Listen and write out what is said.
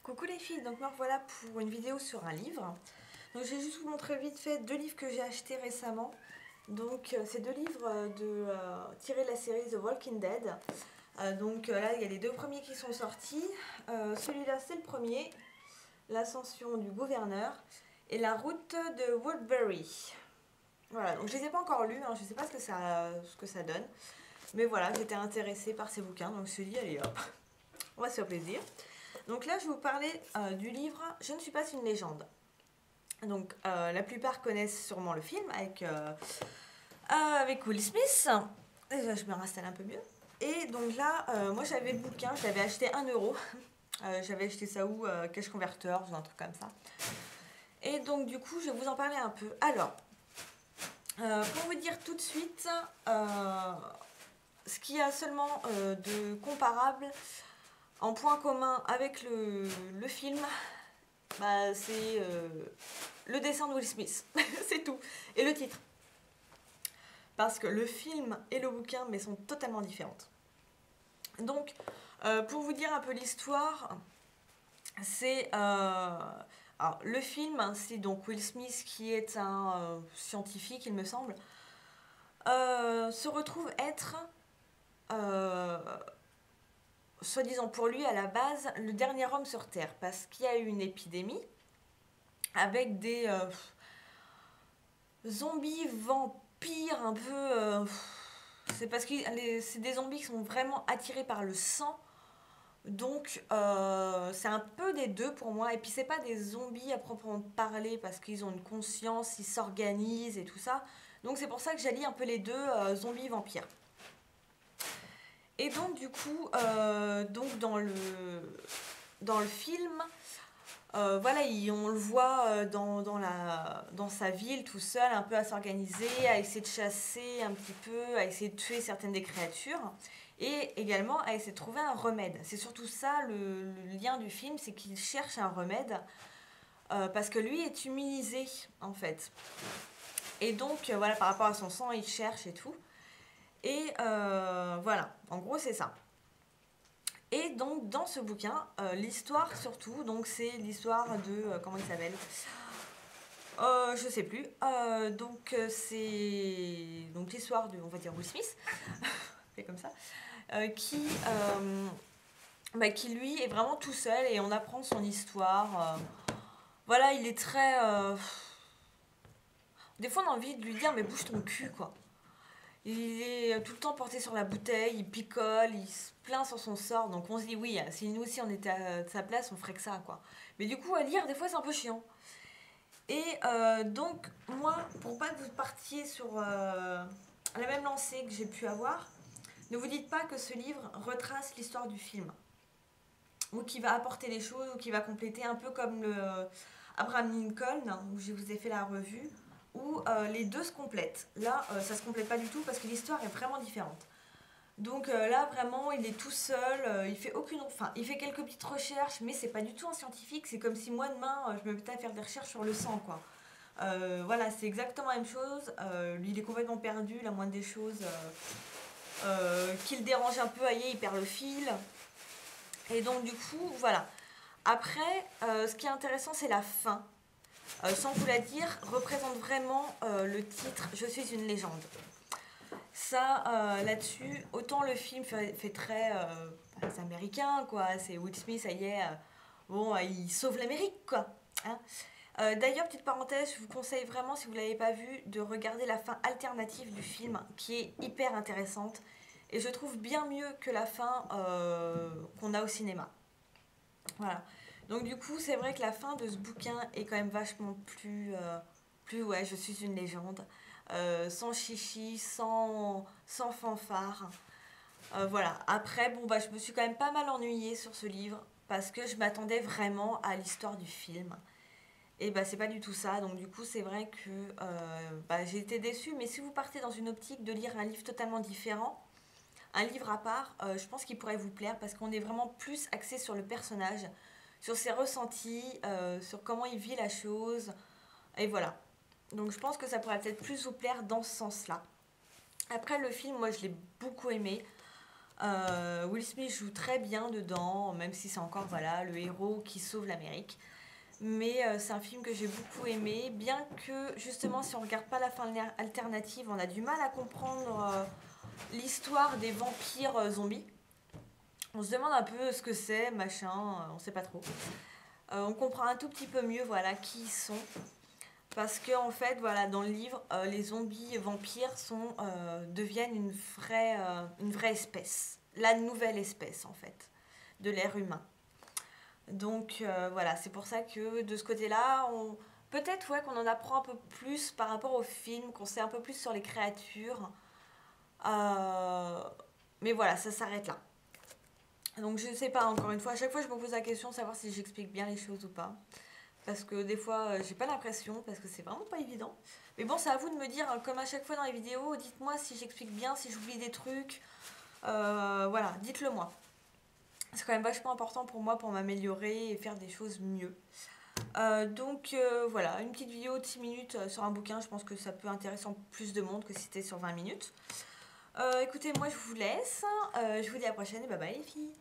Coucou les filles, donc me revoilà pour une vidéo sur un livre. Donc je vais juste vous montrer vite fait deux livres que j'ai achetés récemment. Donc c'est deux livres tirés de la série The Walking Dead. Là il y a les deux premiers qui sont sortis. Celui-là c'est le premier, L'Ascension du Gouverneur et La Route de Woodbury. Voilà, donc je les ai pas encore lus, je sais pas ce que ça donne. Mais voilà, j'étais intéressée par ces bouquins, donc je me suis dit allez hop, on va se faire plaisir. Donc là, je vais vous parler du livre Je ne suis pas une légende. Donc la plupart connaissent sûrement le film avec Will Smith. Déjà, je me réinstalle un peu mieux. Et donc là, moi j'avais le bouquin, je l'avais acheté 1 euro. J'avais acheté ça où Cash Converter, ou un truc comme ça. Et donc du coup, je vais vous en parler un peu. Alors, pour vous dire tout de suite, ce qu'il y a seulement de comparable en point commun avec le film, c'est le dessin de Will Smith. C'est tout. Et le titre. Parce que le film et le bouquin sont totalement différentes. Donc, pour vous dire un peu l'histoire, c'est... alors, le film, c'est donc Will Smith qui est un scientifique, il me semble, se retrouve être... soi-disant pour lui, à la base, le dernier homme sur Terre, parce qu'il y a eu une épidémie avec des zombies vampires un peu... c'est parce que c'est des zombies qui sont vraiment attirés par le sang, donc c'est un peu des deux pour moi. Et puis c'est pas des zombies à proprement parler, parce qu'ils ont une conscience, ils s'organisent et tout ça. Donc c'est pour ça que j'allie un peu les deux, zombies-vampires. Et donc du coup, dans le film, voilà, on le voit dans sa ville tout seul, un peu à s'organiser, à essayer de chasser un petit peu, à essayer de tuer certaines des créatures, et également à essayer de trouver un remède. C'est surtout ça le lien du film, c'est qu'il cherche un remède, parce que lui est immunisé en fait. Et donc voilà, par rapport à son sang, il cherche et tout. Et voilà, en gros c'est ça. Et donc dans ce bouquin, l'histoire surtout, donc c'est l'histoire de comment il s'appelle, je sais plus. C'est donc l'histoire de, on va dire, Will Smith, c'est comme ça, qui qui lui est vraiment tout seul, et on apprend son histoire. Voilà, il est très. Des fois on a envie de lui dire mais bouge ton cul quoi. Il est tout le temps porté sur la bouteille, il picole, il se plaint sur son sort. Donc on se dit oui, si nous aussi on était à sa place, on ferait que ça quoi. Mais du coup à lire des fois c'est un peu chiant. Et donc moi, pour pas que vous partiez sur la même lancée que j'ai pu avoir, ne vous dites pas que ce livre retrace l'histoire du film, ou qui va apporter des choses, ou qui va compléter, un peu comme le Abraham Lincoln, où je vous ai fait la revue, où les deux se complètent. Là, ça se complète pas du tout parce que l'histoire est vraiment différente. Donc là, vraiment, il est tout seul, il fait il fait quelques petites recherches, mais c'est pas du tout un scientifique. C'est comme si moi demain, je me mettais à faire des recherches sur le sang, quoi. Voilà, c'est exactement la même chose. Lui, il est complètement perdu, la moindre des choses qui le dérange un peu, aïe, il perd le fil. Et donc, du coup, voilà. Après, ce qui est intéressant, c'est la fin. Sans vous la dire, représente vraiment le titre Je suis une légende. Ça, là-dessus, autant le film fait très c'est américain, quoi. C'est Will Smith, ça y est, il sauve l'Amérique, quoi. Hein. D'ailleurs, petite parenthèse, je vous conseille vraiment, si vous ne l'avez pas vu, de regarder la fin alternative du film, qui est hyper intéressante. Et je trouve bien mieux que la fin qu'on a au cinéma. Voilà. Donc du coup, c'est vrai que la fin de ce bouquin est quand même vachement plus ouais, je suis une légende. Sans chichi, sans fanfare. Voilà. Après, je me suis quand même pas mal ennuyée sur ce livre, parce que je m'attendais vraiment à l'histoire du film. Et c'est pas du tout ça. Donc du coup, c'est vrai que j'ai été déçue. Mais si vous partez dans une optique de lire un livre totalement différent, un livre à part, je pense qu'il pourrait vous plaire, parce qu'on est vraiment plus axé sur le personnage, sur ses ressentis, sur comment il vit la chose. Et voilà. Donc je pense que ça pourrait peut-être plus vous plaire dans ce sens-là. Après le film, moi je l'ai beaucoup aimé. Will Smith joue très bien dedans, même si c'est encore voilà, le héros qui sauve l'Amérique. Mais c'est un film que j'ai beaucoup aimé, bien que justement si on regarde pas la fin alternative, on a du mal à comprendre l'histoire des vampires zombies. On se demande un peu ce que c'est, machin, on sait pas trop. On comprend un tout petit peu mieux voilà qui ils sont. Parce que en fait, voilà, dans le livre, les zombies vampires deviennent une vraie espèce. La nouvelle espèce, en fait, de l'ère humain. Donc voilà, c'est pour ça que de ce côté-là, peut-être ouais, qu'on en apprend un peu plus par rapport au film, qu'on sait un peu plus sur les créatures. Euh, mais voilà, ça s'arrête là. Donc je ne sais pas, encore une fois, à chaque fois je me pose la question de savoir si j'explique bien les choses ou pas. Parce que des fois, j'ai pas l'impression, parce que c'est vraiment pas évident. Mais bon, c'est à vous de me dire, hein, comme à chaque fois dans les vidéos, dites-moi si j'explique bien, si j'oublie des trucs. Voilà, dites-le moi. C'est quand même vachement important pour moi pour m'améliorer et faire des choses mieux. Voilà, une petite vidéo de 6 minutes sur un bouquin, je pense que ça peut intéresser plus de monde que si c'était sur 20 minutes. Écoutez, moi je vous laisse. Je vous dis à la prochaine et bye bye les filles.